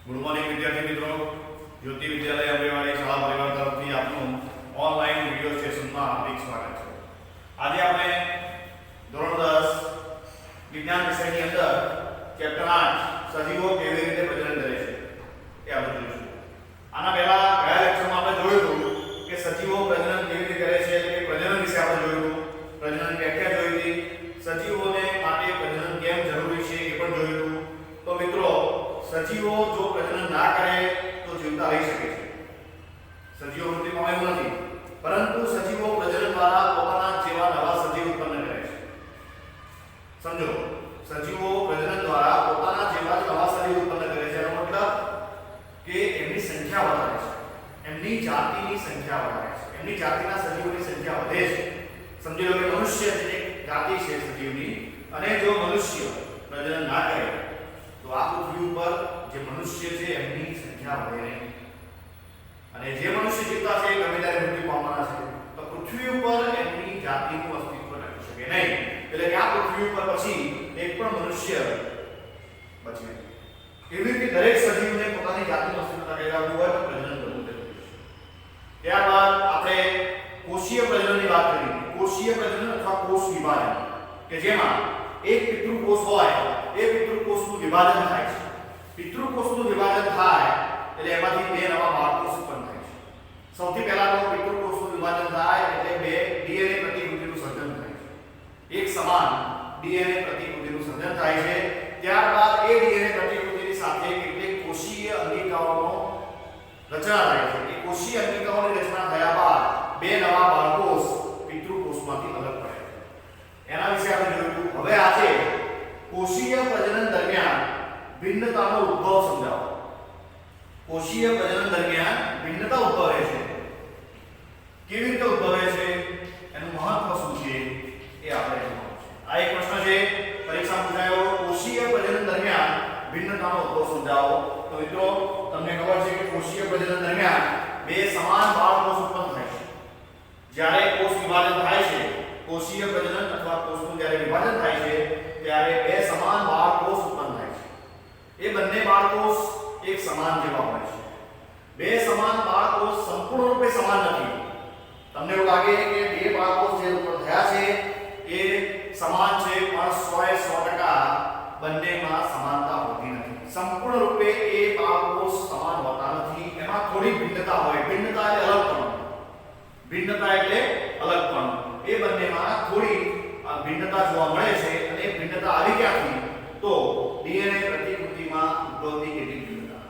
Good morning વિદ્યાર્થી મિત્રો, જ્યોતિ વિદ્યાલય અમરેવાડી શાળા પરિવાર તરફથી આપનું ઓનલાઈન વિડિયો સેશનમાં હાર્દિક સ્વાગત છે। આજે આપણે ધોરણ 10 વિજ્ઞાન વિષયની અંદર ચેપ્ટર 8 સજીવો કેવી રીતે પ્રજનન કરે છે એ આપણે જોઈશું। આના પહેલા ગયા લેક્ચરમાં આપણે જોયું હતું કે સજીવો પ્રજનન કેવી રીતે કરે છે, એટલે કે પ્રજનન વિશે આપણે જોયું હતું, પ્રજનનની વ્યાખ્યા જોઈ હતી, સજીવોને માટે પ્રજનન કેમ જરૂરી છે એ પણ જોયું હતું। તો મિત્રો, સજીવો જો પ્રજનન ના કરે તો જીવતા રહી શકે છે। સજીવો મૃત્યુ પામે એવું નથી, પરંતુ સજીવો પ્રજનન દ્વારા પોતાના જેવા નવા સજીવ ઉત્પન્ન કરે છે। સમજો, સજીવો પ્રજનન દ્વારા પોતાના જેવા નવા સજીવ ઉત્પન્ન કરે છે, એનો મતલબ કે એમની સંખ્યા વધારે છે, એમની જાતિની સંખ્યા વધારે છે, એમની જાતિના સજીવોની સંખ્યા વધે છે। સમજી લો કે મનુષ્ય એક જાતિ છે સજીવની, અને જો મનુષ્ય પ્રજનન ના કરે તો આ પૃથ્વી ઉપર જે મનુષ્ય છે એમની સંખ્યા વધે નહીં, અને જે મનુષ્ય જીવતા છે ગમે ત્યારે મૃત્યુ પામવાના છે, તો પૃથ્વી ઉપર એમની જાતિનું અસ્તિત્વ ટકી શકે નહીં। એટલે કે આ પૃથ્વી ઉપર પછી એક પણ મનુષ્ય બચે નહીં। એવી રીતે દરેક સજીવને પોતાની જાતિનું અસ્તિત્વ ટકાવી હોય તો પ્રજનન કરવું જરૂરી છે। ત્યારબાદ આપણે કોષીય પ્રજનનની વાત કરી। કોષીય પ્રજનન અથવા કોષ વિભાજન, કે જેમાં એક પિતૃકોષ હોય, એ પિતૃકોષનું વિભાજન થાય છે। પિતૃકોષનું વિભાજન થાય એટલે એમાંથી બે નવા બાળકોષ ઉત્પન્ન થાય છે। સૌથી પહેલા તો પિતૃકોષનું વિભાજન થાય એટલે બે ડીએનએ પ્રતિકૃતિનું સર્જન થાય છે, એક સમાન ડીએનએ પ્રતિકૃતિનું સર્જન થાય છે। ત્યારબાદ એ ડીએનએ પ્રતિકૃતિની સાથે કેટલીક કોષીય અંગિકાઓનો રચના થાય છે। એ કોષીય અંગિકાઓની રચના થયા બાદ બે નવા બાળકોષ પિતૃકોષમાંથી અલગ પડે છે। એના વિશે આપણે જોયું। હવે આજે કોષીય પ્રજનન દરમિયાન ભિન્નતાનો ઉદ્ભવ સમજાવો। કોષીય પ્રજનન દરમિયાન ભિન્નતા ઉદ્ભવે છે, કેવી રીતે ઉદ્ભવે છે, એનું મહત્વ શું છે એ આપણે જોવાનું છે। આ એક પ્રશ્ન છે, પરીક્ષા પૂછાયો, કોષીય પ્રજનન દરમિયાન ભિન્નતાનો ઉદ્ભવ સમજાવો। તો મિત્રો, તમને ખબર છે કે કોષીય પ્રજનન દરમિયાન બે સમાન બાળકોષ ઉત્પન્ન થાય છે। જ્યારે કોષ વિભાજન થાય છે, કોષીય પ્રજનન અથવા કોષનું જ્યારે વિભાજન થાય છે ત્યારે બે સમાન બાળકોષ ઉત્પન્ન થાય છે। એ બંને બાળકોષ એક સમાન જેવા હોય છે। બે સમાન બાળકોષ સંપૂર્ણ રૂપે સમાન નથી। તમને એવું લાગે કે બે બાળકોષ જે ઉત્પન્ન થયા છે એ સમાન છે, પણ 100% બંનેમાં સમાનતા હોતી નથી। સંપૂર્ણ રૂપે એ બાળકોષ સમાન હોતા નથી, એમાં થોડી ભિન્નતા હોય। ભિન્નતા એટલે અલગપણું, ભિન્નતા એટલે અલગપણું, એ બંનેમાં થોડી ભિન્નતા જોવા મળે છે। અને એ ભિન્નતા આવી ક્યાંથી? તો ડીએનએ પ્રતિકૃતિમાં ઉદ્ભવતી કેટલીક ભિન્નતા।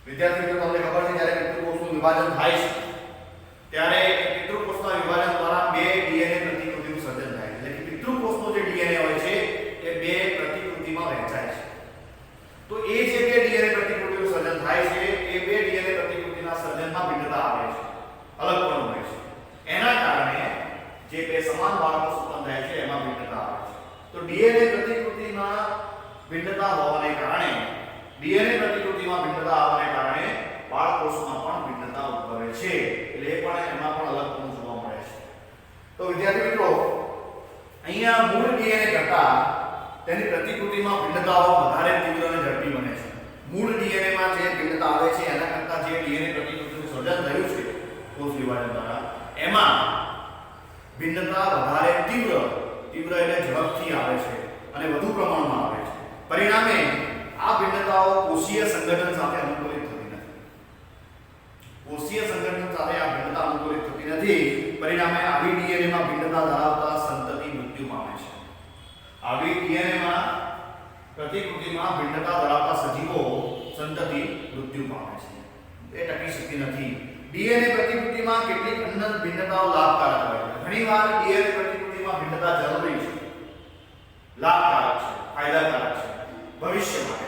વિદ્યાર્થી મિત્રો, તમને ખબર છે જ્યારે પિતૃકોષનું વિભાજન થાય છે ત્યારે પિતૃકોષના વિભાજન દ્વારા બે ડીએનએ પ્રતિકૃતિનું સર્જન થાય છે। એટલે કે પિતૃકોષનો જે ડીએનએ હોય છે એ બે પ્રતિકૃતિમાં વહેંચાય છે। તો એ જે બે ડીએનએ પ્રતિકૃતિનું સર્જન થાય છે એ બે ડીએનએ પ્રતિકૃતિના સર્જનમાં ભિન્નતા આવે છે, અલગપણું હોય છે। એના કારણે જે બે સમાન બાળકોષ ઉત્પન્ન થાય છે એમાં ભિન્નતા આવે છે। તો ડીએનએ પ્રતિકૃતિમાં ભિન્નતા હોવાને કારણે, ડીએનએ પ્રતિકૃતિમાં ભિન્નતા આવવાને કારણે બાળકોષમાં પણ ભિન્નતા ઉદ્ભવે છે। એટલે એ પણ એમાં પણ અલગપણું જોવા મળે છે। તો વિદ્યાર્થી મિત્રો, અહીંયા મૂળ ડીએનએ કરતા તેની પ્રતિકૃતિમાં ભિન્નતાઓ વધારે તીવ્ર અને ઝડપી બને છે। મૂળ ડીએનએમાં જે ભિન્નતા આવે છે એના કરતા જે ડીએનએ પ્રતિકૃતિનું સર્જન થયું છે કોષ વિભાજન દ્વારા, એમાં ભિન્નતા વધારે તીવ્ર એટલે ઝડપથી આવે છે અને વધુ પ્રમાણમાં આવે છે। પરિણામે આ ભિન્નતાઓ કોષીય સંગઠન સાથે અનુકૂલિત થતી નથી। કોષીય સંગઠન સાથે આ ભિન્નતા અનુકૂલિત થતી નથી। પરિણામે આવી ડીએનએમાં ભિન્નતા ધરાવતા સંતતિ મૃત્યુ પામે છે। આવી ડીએનએમાં પ્રતિકૃતિમાં ભિન્નતા ધરાવતા સજીવો સંતતિ મૃત્યુ પામે છે, એ ટકી શકતી નથી। ડીએનએ પ્રતિકૃતિમાં કેટલીક અન્ય ભિન્નતાઓ લાભકારક હોય છે। ઘણીવાર ડીએનએ પ્રતિકૃતિમાં ભિન્નતા જરૂરી છે, લાભકારક છે, ફાયદાકારક છે ભવિષ્ય માટે।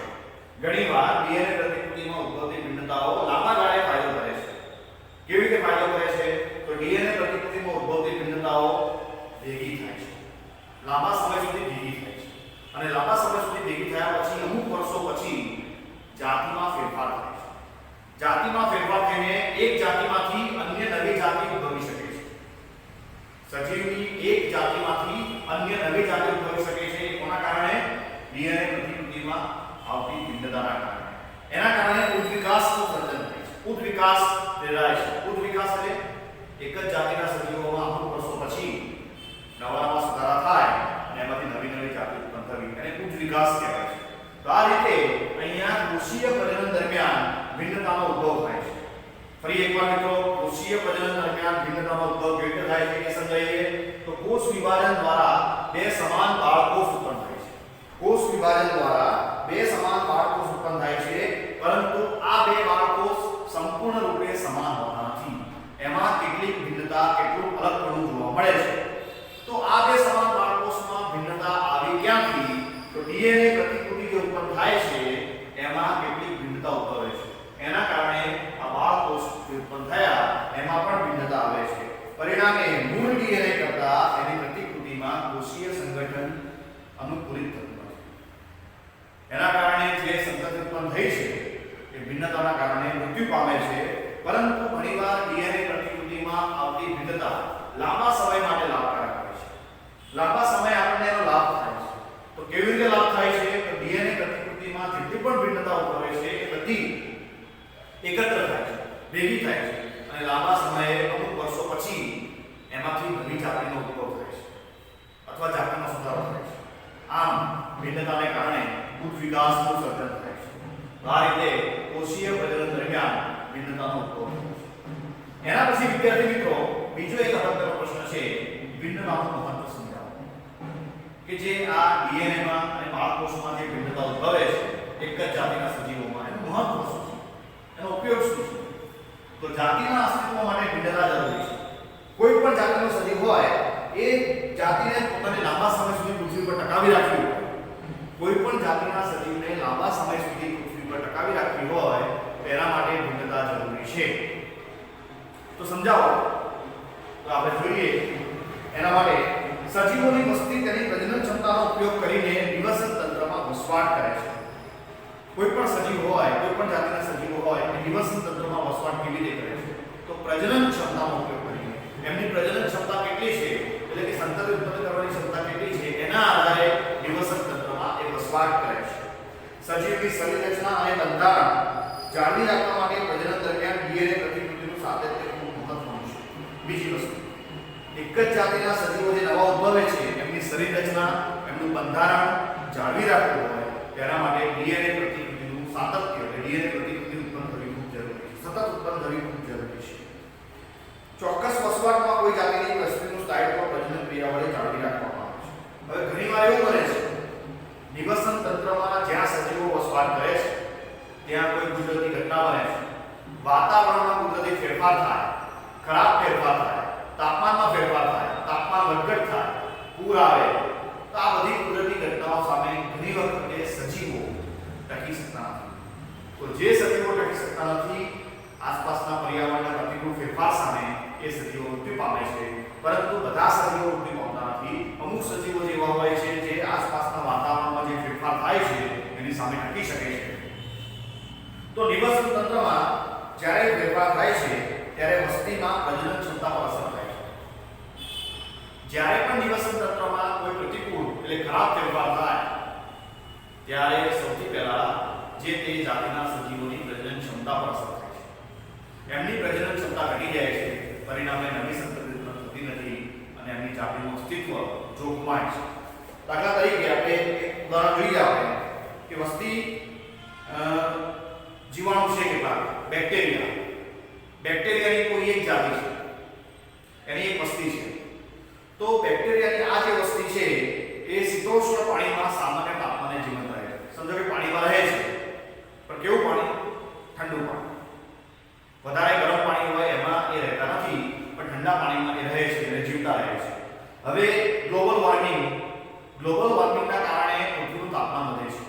ઘણીવાર ડીએનએ પ્રતિકૃતિમાં ઉદ્ભવતી ભિન્નતાઓ લાંબા ગાળે ફાયદો કરે છે। કેવી રીતે ફાયદો કરે છે? તો ડીએનએ પ્રતિકૃતિમાં ઉદ્ભવતી ભિન્નતાઓ ભેગી થાય છે, લાંબા સમય સુધી ભેગી થાય છે, અને લાંબા સમય સુધી ભેગી થયા પછી અમુક વર્ષો પછી જાતિમાં ફેરફાર થાય છે। જાતિમાં ફેરફાર થઈને એક જાતિમાંથી અન્ય નવી જાતિ ઉદ્ભવી શકે છે। સજીવની એક જાતિમાંથી અન્ય નવી જાતિ ઉદ્ભવી શકે છે, કોના કારણે? ડીએનએ પ્રતિકૃતિમાં આવતી ભિન્નતાના કારણે। વિકાસ પ્રેરાય છે. ઉચ્ચ વિકાસ એટલે એક જ જાતિના સજીવોમાં અમુક વર્ષો પછી નવા સુધારા થાય અને એમાંથી નવી નવી જાતિ ઉત્પન્ન થવી એને ઉચ્ચ વિકાસ કહેવાય છે. તો આ રીતે અહીંયા કોષીય પ્રજનન દરમિયાન ભિન્નતાનો ઉદ્ભવ થાય છે. ફરી એકવાર મિત્રો, કોષીય પ્રજનન દરમિયાન ભિન્નતાનો ઉદ્ભવ કેવી રીતે થાય છે એ સમજાવીએ. તો કોષ વિભાજન દ્વારા બે સમાન બાળકોષ ઉત્પન્ન થાય છે. કોષ વિભાજન દ્વારા બે સમાન બાળકોષ ઉત્પન્ન થાય છે, પરંતુ આ બે બાળકોષ સંપૂર્ણ રૂપે સમાન હોતા નથી. એમાં કેટલીક ભિન્નતા, કેટલું અલગપણું જોવા મળે છે. તો આ બે સમાન બાળકોષમાં ભિન્નતા આવી ક્યાંથી? તો ડીએનએ પ્રતિકૃતિ જે ઉત્પન્ન થાય છે એમાં કેટલીક ભિન્નતા ઉદ્ભવે છે. એના કારણે આ બાળકોષ જે ઉત્પન્ન થયા એમાં પણ ભિન્નતા આવે છે. પરિણામે મૂળ ડીએનએ કરતા એની પ્રતિકૃતિમાં કોષીય સંગઠન અનુકૂલિત થતું નથી. એના કારણે જે સંતતિ ઉત્પન્ન થઈ છે એ ભિન્નતાના કારણે મૃત્યુ પામે છે. પરંતુ ઘણીવાર ડીએનએ પ્રતિકૃતિમાં આવતી ભિન્નતા લાંબા સમય માટે લાભકારક હોય છે. લાંબા સમય આપણને એનો લાભ થાય છે. તો કેવી રીતે લાભ થાય છે? તો ડીએનએ પ્રતિકૃતિમાં જેટલી પણ ભિન્નતા ઉદ્ભવે છે એ બધી એકત્ર થાય છે, ભેગી થાય છે અને લાંબા સમયે અમુક વર્ષો પછી એમાંથી નવી જાતિનો ઉદ્ભવ થાય છે અથવા જાતિનો સુધારો થાય છે. આમ ભિન્નતાને કારણે ઉચ્ચ વિકાસનું સર્જન થાય છે. આ રીતે કોષીય પ્રજનન દરમિયાન ભિન્નતાનો ઉદ્ભવ થાય છે. એના પછી વિદ્યાર્થી મિત્રો બીજો એક અગત્યનો પ્રશ્ન છે ભિન્નતાનું મહત્વ સમજાવો. કે જે આ ડીએનએ માં અને બાળકોષમાં જે ભિન્નતા ઉદ્ભવે છે એક જ જાતિના સજીવોમાં, એનું મહત્વ શું છે? એનો ઉપયોગ શું છે? તો જાતિના અસ્તિત્વ માટે ભિન્નતા જરૂરી છે. કોઈ પણ જાતિનો સજીવ હોય એ જાતિને પોતાને લાંબા સમય સુધી પૃથ્વી પર ટકાવી રાખવી હોય, કોઈ પણ જાતિના સજીવને લાંબા સમય સુધી પૃથ્વી પર ટકાવી રાખવી હોય તો એના માટે ભિન્નતા જરૂરી છે. તો સમજાવો. તો આપણે જોઈએ એના માટે સજીવોની વસ્તી તેની પ્રજનન ક્ષમતાનો ઉપયોગ કરીને નિવસન તંત્રમાં વસવાટ કરે છે. કોઈ પણ સજીવ હોય, કોઈ પણ જાતિના સજીવો હોય એ નિવસન તંત્રમાં વસવાટ કેવી રીતે કરે છે? તો પ્રજનન ક્ષમતાનો ઉપયોગ કરીને. એમની પ્રજનન ક્ષમતા કેટલી છે, એટલે કે સંતતિ ઉત્પન્ન કરવાની ક્ષમતા કેટલી છે, એના આધારે નિવસન તંત્રમાં એ વસવાટ કરે છે. સજીવની શરીર રચના અને બંધારણ જાળવી રાખવા માટે પ્રજનન દરમિયાન ડીએનએ પ્રતિકૃતિનું સાતત્ય ખૂબ મહત્વનું છે. બીજી વસ્તુ, એક જ જાતિના સજીવો જે નવા ઉદ્ભવે છે એમની શરીર રચના, એમનું બંધારણ જાળવી રાખવું હોય તેના માટે ડીએનએ પ્રતિકૃતિનું સાતત્ય, એટલે ડીએનએ પ્રતિકૃતિ ઉત્પન્ન કરવી ખૂબ જરૂરી છે. સતત ઉત્પન્ન કરવી ખૂબ જરૂરી છે. ચોક્કસ વસવાટમાં કોઈ જાતિની વસ્તીનું સ્થાયિત્વ પ્રજનન ક્રિયા વડે જાળવી રાખવામાં આવે છે. હવે ઘણીવાર એવું બને છે નિવસન તંત્રમાં જ્યાં સજીવો વસવાટ કરે છે ત્યાં કોઈ કુદરતી ઘટના બને છે, વાતાવરણમાં કુદરતી ફેરફાર થાય, ખરાબ ફેરફાર થાય, તાપમાનમાં ફેરફાર થાય, તાપમાન વધઘટ થાય, પૂર આવે, તો આ બધી કુદરતી ઘટનાઓ સામે ઘણી વખતે સજીવો ટકી શકતા નથી. તો જે સજીવો ટકી શકતા નથી, આસપાસના પર્યાવરણના પ્રતિકૂળ ફેરફાર સામે એ સજીવો મૃત્યુ પામે છે. પરંતુ બધા સજીવો મૃત્યુ પામતા નથી. અમુક સજીવો જેવા હોય છે જે આસપાસના વાતાવરણમાં જે ફેરફાર થાય છે એની સામે ટકી શકે છે. તો નિવસન તંત્રમાં જ્યારે ફેરફાર થાય છે ત્યારે વસ્તીમાં પ્રજનન ક્ષમતા પર અસર થાય છે. જ્યારે પણ નિવસન તંત્રમાં કોઈ પ્રતિકૂળ એટલે ખરાબ ફેરફાર થાય ત્યારે સૌથી પહેલા જે તે જાતિના સજીવોની પ્રજનન ક્ષમતા પર અસર થાય છે. એમની પ્રજનન ક્ષમતા ઘટી જાય છે, પરિણામે નવી સંતતિ ઉત્પન્ન થતી નથી અને એમની જાતિનું અસ્તિત્વ જોખમાય છે. દાખલા તરીકે આપણે એક ઉદાહરણ જોઈએ આપણે કે વસ્તી જીવાણુ છે કેટલા, બેક્ટેરિયા. બેક્ટેરિયાની કોઈ એક જાતિ છે, એની એક વસ્તી છે. તો બેક્ટેરિયાની આ જે વસ્તી છે એ શીતોષ્ણ પાણીમાં સામાન્ય તાપમાને જીવંત રહે છે. સમજો કે પાણીમાં રહે છે, પણ કેવું પાણી? ઠંડુ પાણી. વધારે ગરમ પાણી હોય એમાં એ રહેતા નથી, પણ ઠંડા પાણીમાં એ રહે છે અને જીવતા રહે છે. હવે ગ્લોબલ વોર્મિંગના કારણે પૃથ્વીનું તાપમાન વધે છે.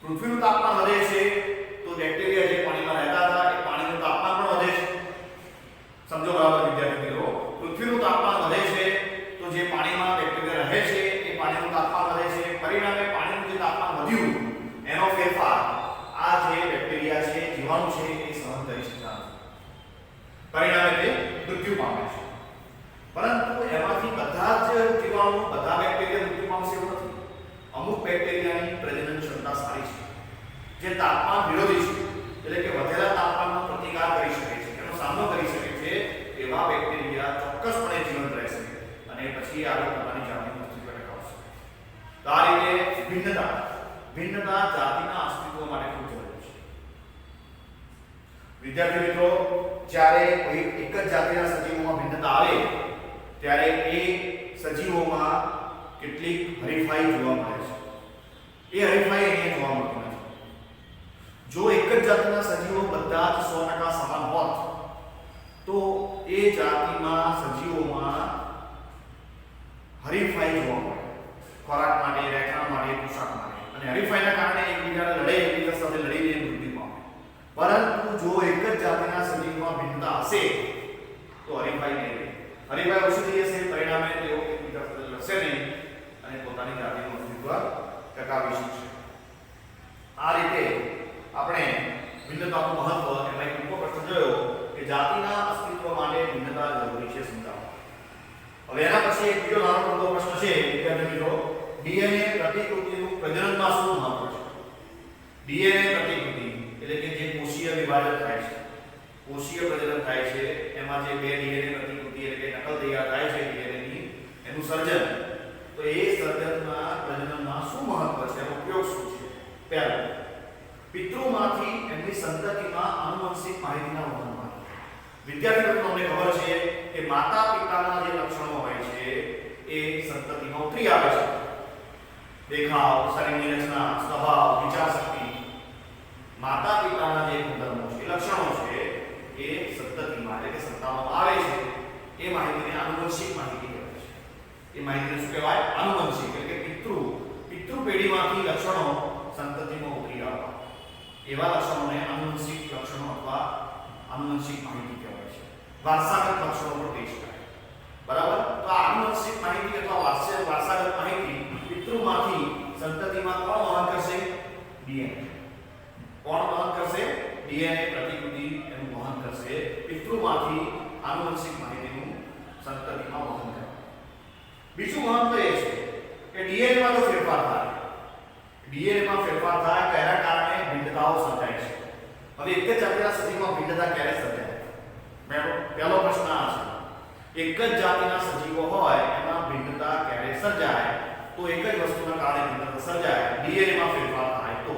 પૃથ્વીનું તાપમાન વધે છે તો બેક્ટેરિયા જે પાણીમાં રહેતા હતા એ પાણીનું તાપમાન પણ વધે છે. સમજો બરાબર વિદ્યાર્થી મિત્રો, પૃથ્વીનું તાપમાન વધે છે તો જે પાણીમાં બેક્ટેરિયા રહે છે એ પાણીનું તાપમાન વધે છે. પરિણામે પાણીનું જે તાપમાન વધ્યું એનો ફેરફાર આ જે બેક્ટેરિયા છે, જીવાણુ છે એ સહન કરી શકતા નથી. પરિણામે તે મૃત્યુ પામે છે. પરંતુ એમાંથી બધા જ જીવાણુ, બધા બેક્ટેરિયા મૃત્યુ પામશે એવું નથી. અમુક બેક્ટેરિયાની પ્રજનન ક્ષમતા સારી છે, જે તાપમાન વિરોધી છે, એટલે કે વધેલા તાપમાનનો પ્રતિકાર ભિન્નતા જાતિના અસ્તિત્વ માટે ખૂબ જરૂરી છે. વિદ્યાર્થી મિત્રો, જ્યારે કોઈ એક જ જાતિના સજીવોમાં ભિન્નતા આવે ત્યારે એ સજીવોમાં કેટલીક હરીફાઈ જોવા મળે છે. એ હરીફાઈ અહીંયા જોવા મળતી નથી. જો એક જ જાતિના સજીવો બધા જ 100% સમાન હોત તો એ જાતિમાં સજીવોમાં હરીફાઈ જોવા મળે, ખોરાક માટે, રહેઠાણ માટે, પોષાક માટે, અને હરીફાઈના કારણે એકબીજાને લડે, એકબીજા સાથે લડીને મૃત્યુ પામે. પરંતુ જો એક જ જાતિના સજીવમાં ભિન્નતા હશે તો હરીફાઈ નહીં રહે. હરીફાઈ ઓછી થઈ જશે, પરિણામે તેઓ એકબીજા સાથે લડશે નહીં અને પોતાની જાતિનું અસ્તિત્વ ટકાવી શકશે. આ રીતે આપણે ભિન્નતાનું મહત્વ એટલે ટૂંકો પ્રશ્ન જોયો કે જાતિના અસ્તિત્વ માટે ભિન્નતા જરૂરી છે સમજાવો. હવે એના પછી એક બીજો નાનો ટૂંકો પ્રશ્ન છે વિદ્યાર્થી મિત્રો, ડીએનએ પ્રતિકૃતિનું પ્રજનનમાં શું મહત્વ છે? ડીએનએ પ્રતિકૃતિ એટલે કે જે કોષીય વિભાજન થાય છે, કોષીય પ્રજનન થાય છે, એમાં જે બે ડીએનએ પ્રતિકૃતિ એટલે કે નકલ તૈયાર થાય છે ડીએનએની, એનું સર્જન, તો એ સર્જનના પ્રજનનમાં શું મહત્વ છે, એનો ઉપયોગ શું છે? પહેલું, પિતૃમાંથી એમની સંતતિમાં આનુવંશિક માહિતીના વહન માટે. વિદ્યાર્થી મિત્રો, તમને ખબર છે કે માતા પિતાના જે લક્ષણો હોય છે એ સંતતિમાં ઉતરી આવે છે. દેખાવ, શરીરની રચના, સ્વભાવ, વિચારશક્તિ, માતા પિતાના જે ગુણધર્મો છે, લક્ષણો છે એ સંતતિમાં એટલે કે સંતાનમાં આવે છે. એ માહિતીને આનુવંશિક માહિતી કહેવાય છે. એ માહિતીને શું કહેવાય? આનુવંશિક એટલે કે પિતૃ પેઢીમાંથી લક્ષણો સંતતિમાં ઉતરી આવવા, એવા લક્ષણોને આનુવંશિક લક્ષણો અથવા આનુવંશિક માહિતી કહેવાય છે. વારસાગત લક્ષણો પણ કહી શકાય. બરાબર? તો આ આનુવંશિક માહિતી અથવા વારસાગત માહિતી પિતૃમાંથી સંતતિમાં કોણ વહન કરશે? ડીએનએ. કોણ વહન કરશે? ડીએનએ પ્રતિકૃતિ એનું વહન કરશે. પિતૃમાંથી આનુવંશિક માહિતીનું સંતતિમાં વહન કરે. બીજું મહત્વ એ છે કે ડીએનએમાં જો ફેરફાર થાય, ડીએનએમાં ફેરફાર થાય તો એના કારણે ભિન્નતાઓ સર્જાય છે. હવે એક જ જાતિના સજીવમાં ભિન્નતા ક્યારે સર્જાય? પહેલો પ્રશ્ન આ છે. એક જ જાતિના સજીવો હોય એમાં ભિન્નતા ક્યારે સર્જાય? તો એક જ વસ્તુના કારણે ભિન્નતા સર્જાય, ડીએનએમાં ફેરફાર થાય તો.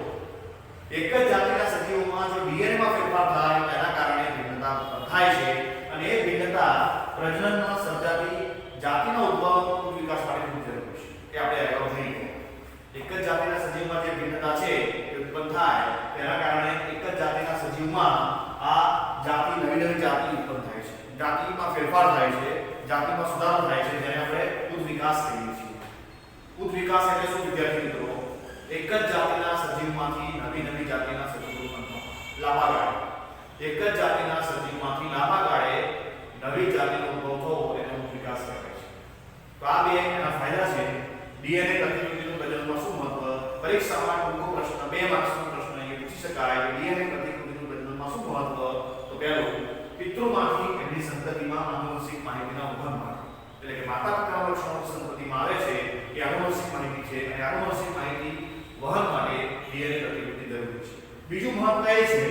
એક જ જાતિના સજીવોમાં જો ડીએનએમાં ફેરફાર થાય તો એના કારણે ભિન્નતા ઉત્પન્ન થાય છે અને એ ભિન્નતા પ્રજનનમાં સર્જાતી જાતિના ઉદ્ભવ વિકાસ માટે ખૂબ જરૂરી છે. એ આપણે અગાઉ જોઈ ગયા. એક જ જાતિના સજીવમાં જે ભિન્નતા છે એ ઉત્પન્ન થાય તેના કારણે એક જ જાતિના સજીવમાં આ જાતિ નવી જાતિ ઉત્પન્ન થાય છે, જાતિમાં ફેરફાર થાય છે, જાતિમાં સુધારો થાય છે, જેને આપણે ઉદ વિકાસ કહીએ છીએ. ઉદ વિકાસ એટલે શું વિદ્યાર્થી મિત્રો? એક જ જાતિના સજીવમાંથી નવી જાતિના સજીવો ઉત્પન્ન થવા, લાંબા ગાળે એક જ જાતિના સજીવમાંથી લાંબા ગાળે નવી જાતિનો ઉદ્ભવ થવો એને ઉદ વિકાસ કહેવાય છે. તો આ બે એના ફાયદા છે. ડીએનએ પ્રતિકૃતિનું પ્રજનનમાં શું મહત્વ? પરીક્ષામાં ટૂંકો પ્રશ્ન, 2 માર્ક્સનો પ્રશ્ન એ પૂછી શકાય કે ડીએનએ પ્રતિકૃતિનું પ્રજનનમાં શું મહત્વ? તો પહેલું, પિતૃમાંથી એમની સંતતિમાં આનુવંશિક માહિતીના વહન માટે, એટલે કે માતા પિતાના લક્ષણો સંતતિમાં આવે છે એ આનુવંશિક માહિતી છે અને આનુવંશિક માહિતી વહન માટે ડીએનએ પ્રતિકૃતિ જરૂરી છે. બીજું મહત્વ એ છે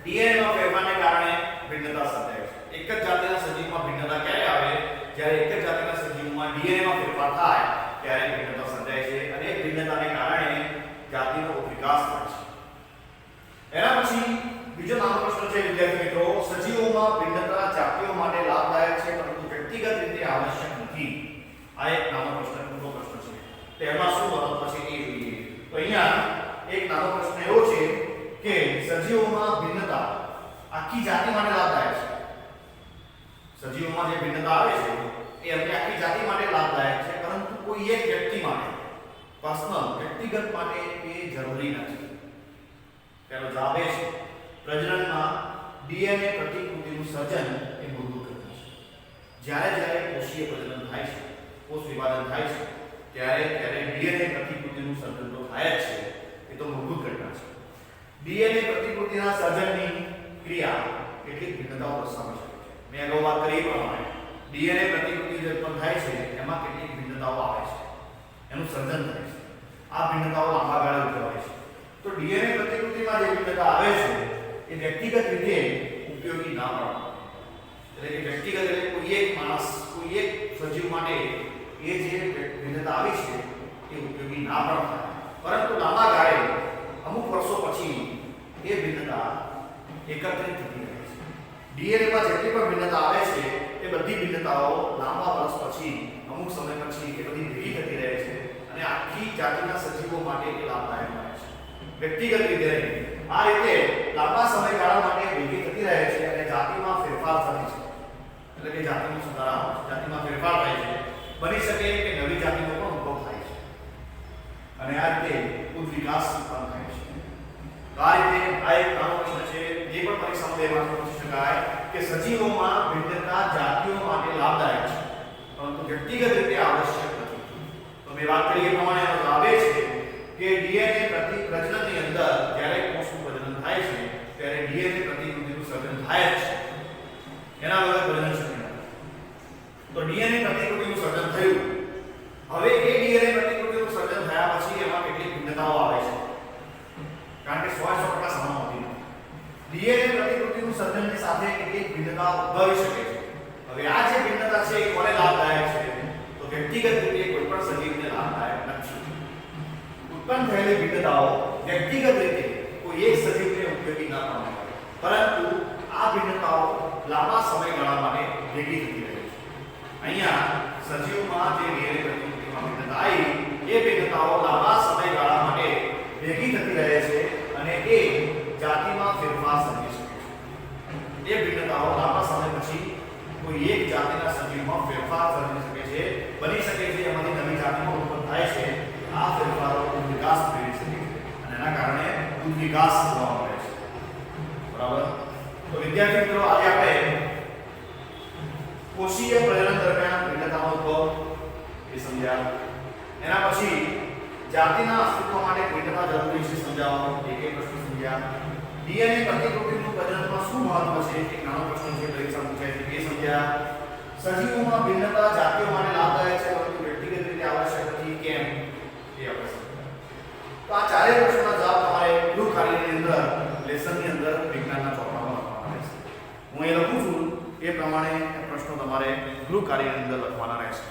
ડીએનએમાં ફેરફારને કારણે ભિન્નતા સર્જાય છે. એક જ જાતિના સજીવમાં ભિન્નતા ક્યારે આવે? જ્યારે એક જ જાતિના સજીવમાં ડીએનએમાં ફેરફાર થાય ત્યારે ભિન્નતા સર્જાય છે અને એ ભિન્નતાને કારણે જાતિનો વિકાસ થાય છે. એના પછી બીજો નાનો પ્રશ્ન છે વિદ્યાર્થી મિત્રો, સજીવોમાં ભિન્નતા જાતિઓ માટે લાભદાયક છે પરંતુ વ્યક્તિગત રીતે આવશ્યક નથી. આ એક નાનો પ્રશ્ન, ટૂંકો પ્રશ્ન છે. તેમાં શું મહત્વ છે એ જોઈએ. તો અહીંયા એક નાનો પ્રશ્ન એવો છે કે સજીવોમાં ભિન્નતા આખી જાતિ માટે લાભદાયક છે. સજીવોમાં જે ભિન્નતા આવે છે એ અમને આખી જાતિ માટે લાભદાયક છે, પરંતુ કોઈ એક વ્યક્તિ માટે, પર્સનલ વ્યક્તિગત માટે એ જરૂરી નથી. તેનો જવાબ એ છે પ્રજનનમાં ડીએનએ પ્રતિકૃતિનું સર્જન એ મૂળભૂત ઘટના છે. જ્યારે કોષીય પ્રજનન થાય છે, કોષ વિભાજન થાય છે, ત્યારે ડીએનએ પ્રતિકૃતિનું સર્જન તો થાય જ છે. એ તો મૂળભૂત ઘટના છે. ડીએનએ પ્રતિકૃતિના સર્જનની ક્રિયા કેટલીક ભિન્નતાઓ દર્શાવી શકે છે. મેં અગાઉ વાત કરી પ્રમાણે ડીએનએ પ્રતિકૃતિ જે ઉત્પન્ન થાય છે એમાં કેટલીક ભિન્નતાઓ આવે છે, એનું સર્જન થાય છે. આ ભિન્નતાઓ લાંબા ગાળે ઉદ્ભવાય છે. તો ડીએનએ પ્રતિકૃતિમાં જે ભિન્નતા આવે છે એ વ્યક્તિગત રીતે ઉપયોગી ના પડે. એટલે કે વ્યક્તિગત એટલે કોઈ એક માણસ, કોઈ એક સજીવ માટે એ જે ભિન્નતા આવી છે એ એ ઉપયોગી ના પણ થાય, પરંતુ લાંબા ગાળે અમુક વર્ષો પછી એ ભિન્નતા એકત્રિત થતી રહે છે. ડીએનએમાં જેટલી પણ ભિન્નતા આવે છે એ બધી ભિન્નતાઓ લાંબા વર્ષ પછી અમુક સમય પછી એ બધી ભેગી થતી રહે છે અને આખી જાતિના સજીવો માટે એ લાભદાયક બને છે. વ્યક્તિગત રીતે આ રીતે લાંબા સમયગાળા માટે ભેગી થતી રહે છે અને જાતિમાં ફેરફાર થાય છે, એટલે કે જાતિમાં સુધારા, જાતિમાં ફેરફાર થાય છે. બની શકે કે નવી જાતિનો પણ ઉદ્ભવ થાય છે અને આ રીતે ઉદ્ વિકાસ ઉત્પન્ન થાય છે. આ રીતે આ એક નાનો પ્રશ્ન છે, એ પણ પરીક્ષામાં લેવામાં પૂછી શકાય કે સજીવોમાં ભિન્નતા જાતિઓ માટે લાભદાયક છે પરંતુ વ્યક્તિગત રીતે આવશ્યક નથી. તો મેં વાત કરી એ પ્રમાણે એનો જવાબ એ છે કે ડીએનએ પ્રજનનની અંદર જ્યારે કોષનું પ્રજનન થાય છે ત્યારે ડીએનએ પ્રતિકૃતિનું સર્જન થાય જ છે, એના વગર પ્રજનન શક્ય નથી. તો ડીએનએ પ્રતિકૃતિનું સર્જન થયું, હવે એ ડીએનએ પ્રતિકૃતિનું સર્જન થયા પછી એમાં કેટલીક ભિન્નતાઓ આવે છે, કારણ કે 100% સમાન હોતી નથી. ડીએનએ પ્રતિકૃતિનું સર્જનની સાથે કેટલીક ભિન્નતાઓ ઉદ્ભવી શકે છે. હવે આ જે ભિન્નતા છે એ કોને લાભદાયક છે? તો વ્યક્તિગત રીતે કોઈ પણ સજીવને લાભદાયક નથી. ઉત્પન્ન થયેલી ભિન્નતાઓ વ્યક્તિગત રીતે કોઈ એક સજીવને ઉપયોગી ન બને, પરંતુ આ ભિન્નતાઓ લાંબા સમયગાળા માટે ભેગી થતી રહે છે. અહીંયા સજીવમાં જે ડીએનએ પ્રતિકૃતિમાં ભિન્નતા આવી, એ ભિન્નતાઓ લાંબા સમયગાળા માટે ભેગી થતી રહે છે અને એ જાતિમાં ફેરફાર સર્જી શકે છે. એ ભિન્નતાઓ લાંબા સમય પછી કોઈ એક જાતિના સજીવમાં ફેરફાર સર્જી શકે છે. બની શકે છે એમાંથી નવી જાતિનો ઉત્પન્ન થાય છે. આ ફેરફારો વિકાસ પ્રેરી શકે છે અને એના કારણે વિકાસ થવા મળે છે. બરાબર? તો વિદ્યાર્થી મિત્રો, આજે આપણે કોષીય પ્રજનન દરમિયાન ભિન્નતાનો ઉદ્ભવ એ સમજ્યા. એના પછી જાતિના અસ્તિત્વ માટે ભિન્નતા જરૂરી છે સમજાવવાનો એક પ્રશ્ન સમજ્યા. ડીએનએ પ્રતિકૃતિનું પ્રજનનમાં શું મહત્વ છે એક નાનો પ્રશ્ન છે, પરીક્ષા પૂછાય છે, એ સમજ્યા. સજીવોમાં ભિન્નતા જાતિઓ માટે લાભદાયક છે પરંતુ વ્યક્તિગત રીતે આવશ્યક નથી, કેમ? એ આપણે સમજ્યા. તો આ ચારેય પ્રશ્નોના જવાબ તમારે ગૃહ કાર્યની અંદર, લેસનની અંદર વિજ્ઞાનના ચોપડામાં લખવાના રહેશે. હું એ લખું છું એ પ્રમાણે પ્રશ્નો તમારે ગૃહ કાર્યની અંદર લખવાના રહેશે.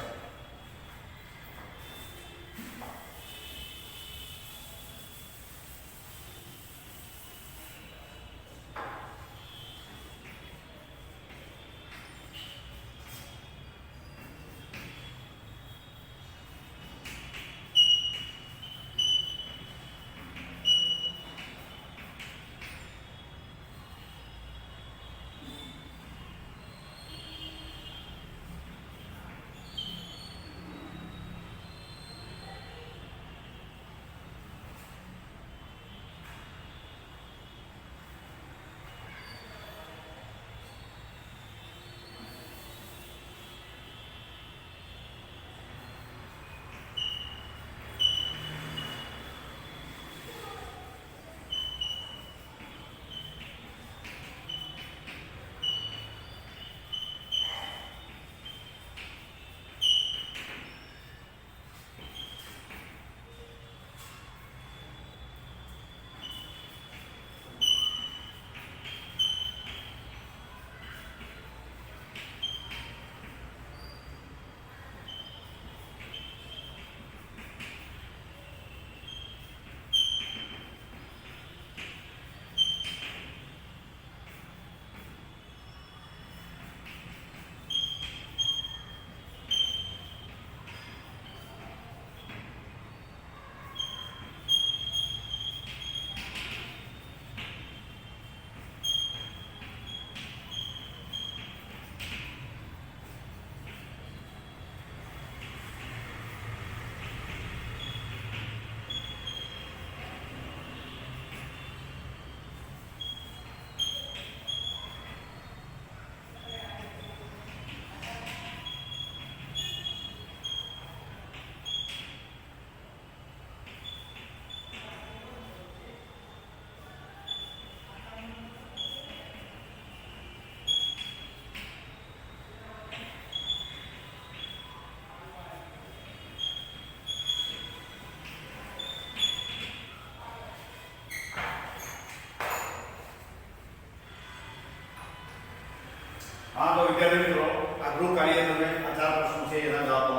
હા, તો વિદ્યાર્થી મિત્રો, આ ગૃહ કાર્ય તમે આ ચાર પ્રશ્નો છે એના જવાબ